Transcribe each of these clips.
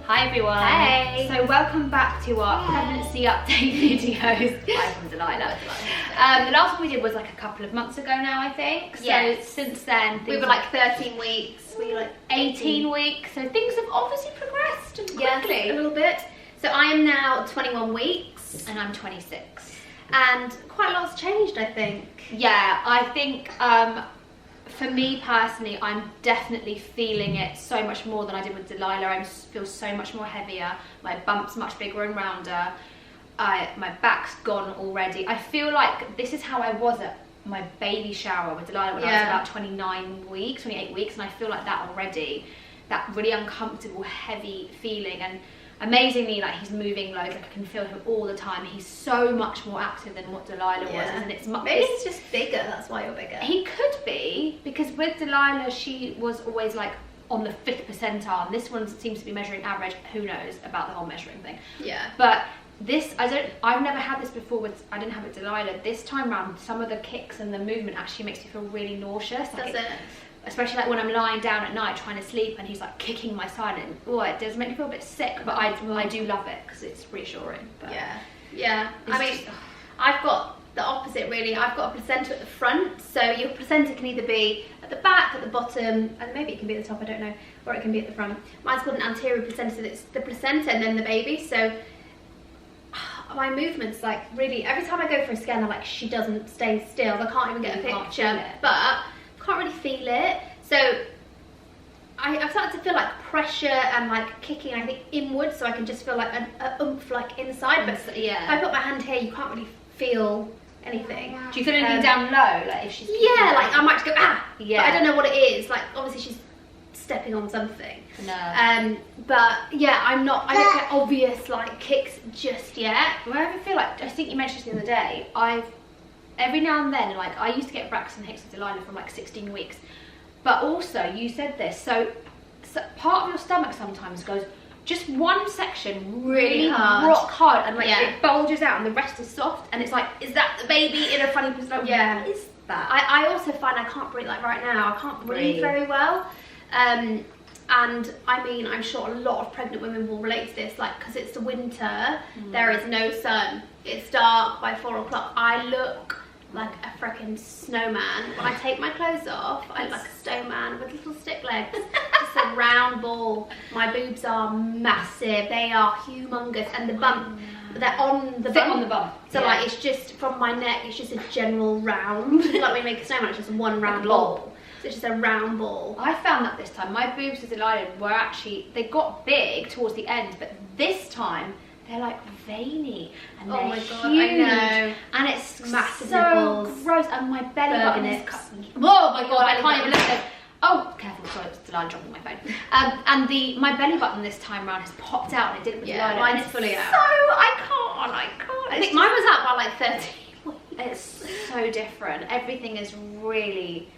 Hi everyone. Hey. So welcome back to our pregnancy update videos. I'm Delilah. The last one we did was like a couple of months ago now, I think. So Yes. since then We were like 13 weeks. We were like 18 weeks. So things have obviously progressed quickly. a little bit. So I am now 21 weeks. And I'm 26. And quite a lot's changed, I think. Yeah, I think for me personally, I'm definitely feeling it so much more than I did with Delilah. I feel so much more heavier. My bump's much bigger and rounder. My back's gone already. I feel like this is how I was at my baby shower with Delilah when I was about 28 weeks, and I feel like that already. That really uncomfortable, heavy feeling. And amazingly, like, he's moving loads. Like, I can feel him all the time. He's so much more active than what Delilah was, and it's much. Maybe he's just bigger. That's why you're bigger. He could be, because with Delilah, she was always like on the 5th percentile, and this one seems to be measuring average. Who knows about the whole measuring thing? Yeah. But this, I've never had this before. I didn't have it with Delilah. This time round, some of the kicks and the movement actually makes me feel really nauseous. Does it? Especially like when I'm lying down at night trying to sleep and he's like kicking my side, and it does make me feel a bit sick, but I do love it because it's reassuring. But yeah. I mean, I've got the opposite really. I've got a placenta at the front, so your placenta can either be at the back, at the bottom, and maybe it can be at the top, I don't know, or it can be at the front. Mine's called an anterior placenta, so it's the placenta and then the baby. So my movements, like, really, every time I go for a scan, I'm like, she doesn't stay still. I can't even get a picture, but can't really feel it. So I've started to feel like pressure and like kicking, I think, inwards, so I can just feel like an oomph like inside. But if I put my hand here, you can't really feel anything. Do you feel anything down low, like if she's like I might just go but I don't know what it is. Like, obviously she's stepping on something. No. But yeah, I don't get obvious like kicks just yet. Wherever I feel like, I think you mentioned this the other day, every now and then, like, I used to get Braxton Hicks with Delilah from like 16 weeks, but also you said this, so part of your stomach sometimes goes just one section really hard, rock hard, and like it bulges out and the rest is soft, and it's like, is that the baby in a funny position? Like, what is that? I also find I can't breathe, like right now I can't breathe very well, and I mean, I'm sure a lot of pregnant women will relate to this, like, because it's the winter, there is no sun, it's dark by 4 o'clock, I look like a freaking snowman. When I take my clothes off, I look like a snowman with little stick legs, just a round ball. My boobs are massive, they are humongous, and the bump, they're on the bump. So like, it's just from my neck, it's just a general round. Like when you make a snowman, it's just one round ball. So it's just a round ball. I found that this time, my boobs with Delilah were actually, they got big towards the end, but this time, they're like veiny and they're huge. I know. And it's massive so nipples. gross, and my belly button is oh my god, I can't even look at it. Oh, careful, sorry, it's Delilah dropping my phone. And my belly button this time around has popped out, and it didn't with Delilah. Mine is fully out. So I can't. I think mine was out by like 13 weeks. It's so different. Everything is really,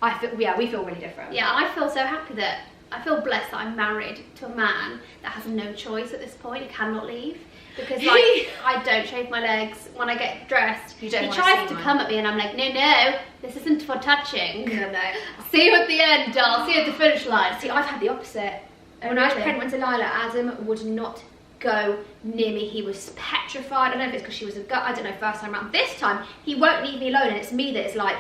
we feel really different. Yeah, I feel so happy that, I feel blessed that I'm married to a man that has no choice at this point. He cannot leave, because like I don't shave my legs when I get dressed. He tries to come at me, and I'm like, no, this isn't for touching. No. See you at the end, doll. See you at the finish line. See, I've had the opposite. When I was pregnant with Delilah, Adam would not go near me. He was petrified. I don't know if it's because she was I don't know, first time around. This time, he won't leave me alone, and it's me that's like,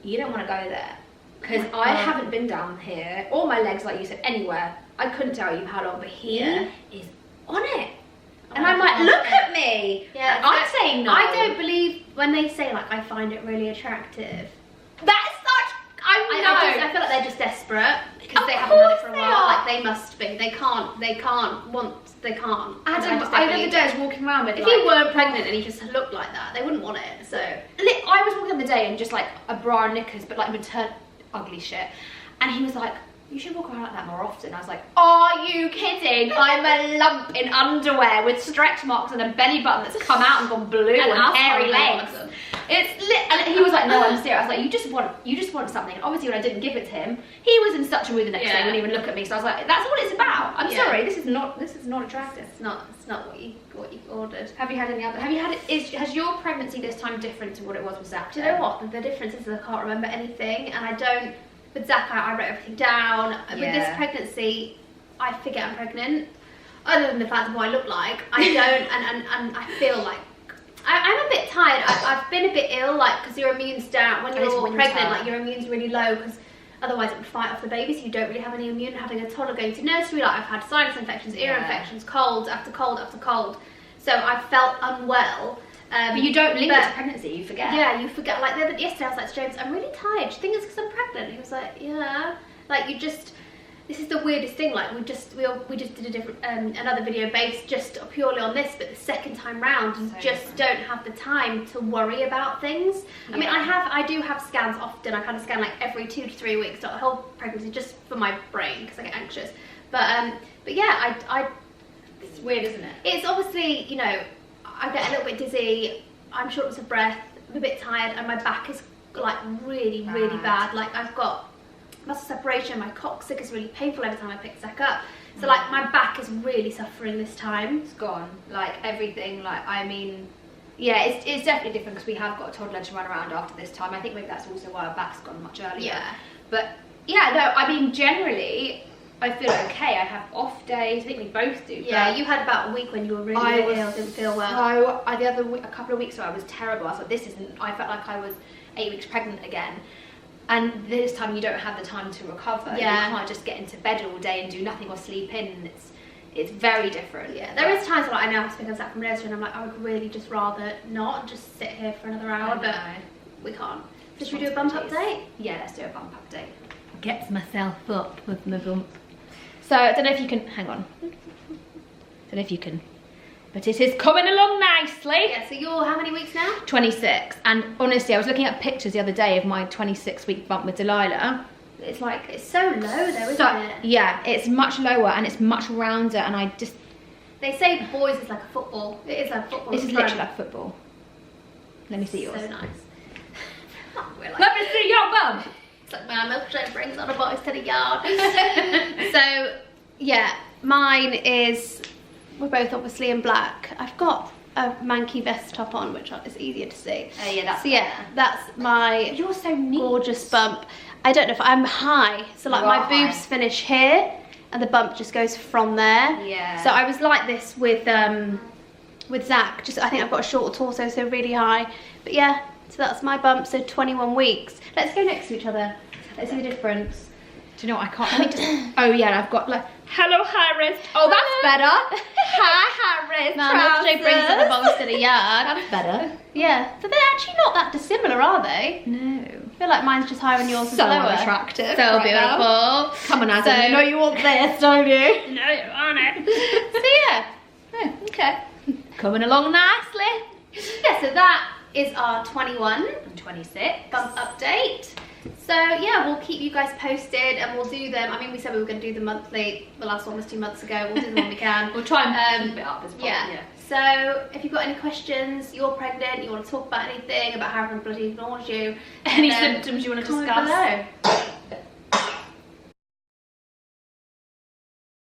you don't want to go there. Because I haven't been down here, or my legs, like you said, anywhere. I couldn't tell you how long, but he is on it. And I'm like, look at me. Yeah, I'm saying no. I don't believe when they say, like, I find it really attractive. That's such, I feel like they're just desperate, because they haven't done it for a while. Like, they must be. They can't. Adam, I the other day I was walking around with, if he weren't pregnant and he just looked like that, they wouldn't want it, so. I was walking the other day in just like a bra and knickers, but like maternal ugly shit, and he was like, you should walk around like that more often. I was like, are you kidding? I'm a lump in underwear with stretch marks and a belly button that's come out and gone blue and hairy legs. And he was like, no, I'm serious. I was like, you just want something. And obviously when I didn't give it to him, he was in such a mood the next day, he wouldn't even look at me. So I was like, that's what it's about. I'm sorry, this is not attractive. It's not what you ordered. Have you had any other? Has your pregnancy this time different to what it was with Zach? Do you know what? The difference is I can't remember anything, and I don't. With Zach, I wrote everything down. With this pregnancy, I forget I'm pregnant. other than the fact of what I look like, I don't, and I feel like I'm a bit tired. I've been a bit ill, like, because your immune's down when you're pregnant. Like, your immune's really low because otherwise it would fight off the baby, so you don't really have any immune. Having a toddler going to nursery, like I've had sinus infections, ear infections, cold after cold after cold. So I felt unwell. But you don't link it to pregnancy, you forget. Yeah, you forget. Like yesterday I was like to James, I'm really tired. Do you think it's because I'm pregnant? He was like, yeah. Like you just, this is the weirdest thing. Like we just did a different another video based just purely on this, but the second time round you just don't have the time to worry about things. Yeah. I mean, I do have scans often. I kind of scan like every 2 to 3 weeks, not the whole pregnancy, just for my brain because I get anxious. But yeah, it's weird, isn't it? It's obviously, you know, I get a little bit dizzy, I'm short of breath, I'm a bit tired, and my back is like really bad. Like I've got muscle separation, my coccyx is really painful every time I pick Zach up. So like my back is really suffering this time. It's gone, like everything, like I mean, yeah, it's definitely different because we have got a toddler to run around after this time. I think maybe that's also why our back's gone much earlier. Yeah. But yeah, no, I mean generally, I feel okay. I have off days. I think we both do. Yeah, you had about a week when you were really ill, didn't feel well. So the other week, a couple of weeks ago, I was terrible. I was like, this isn't. I felt like I was 8 weeks pregnant again. And this time you don't have the time to recover. Yeah. You can't just get into bed all day and do nothing or sleep in. It's very different. Yeah, there is times where I know I have to pick us up from nursery and I'm like, I would really just rather not just sit here for another hour, but we can't. So should we do a bump update? Yeah, let's do a bump update. Gets myself up with my bump. So I don't know if you can, hang on. Don't know if you can, but it is coming along nicely. Yeah, so you're how many weeks now? 26. And honestly, I was looking at pictures the other day of my 26-week bump with Delilah. It's like, it's so low though, isn't it? Yeah, it's much lower and it's much rounder, and I just... They say boys is like a football. It is like a football. This is literally like football. Let me see yours. So nice. Let me see your bum. It's like my milkshake brings on a boys to the yard. So yeah, mine is, we're both obviously in black. I've got a manky vest top on, which is easier to see. Oh yeah, that's so yeah, that's my You're so neat. Gorgeous bump. I don't know if I'm high, so like my boobs finish here and the bump just goes from there. Yeah. So I was like this with Zach, just I think I've got a shorter torso, so really high. But yeah, so that's my bump, so 21 weeks. Let's go next to each other. Let's see the difference. Do you know what, I can't, let me just, oh yeah, I've got like, hello Harris. Oh, that's better. Hi Harris. My milkshake brings on the boys to the yard. That's better. Yeah, so they're actually not that dissimilar, are they? No. I feel like mine's just higher and yours is So lower. attractive. So right beautiful. Now. Come on, Adam. So, You know you want this, don't you? No, you want it. So yeah. Oh, okay. Coming along nicely. Yeah, so that is our 21 and 26 bump update. So yeah, we'll keep you guys posted and we'll do them. I mean, we said we were going to do them monthly. The last one was 2 months ago. We'll do them when we can. We'll try and keep it up as well. Yeah. So if you've got any questions, you're pregnant, you want to talk about anything, about how everyone bloody ignores you, any symptoms you want to discuss. Comment below.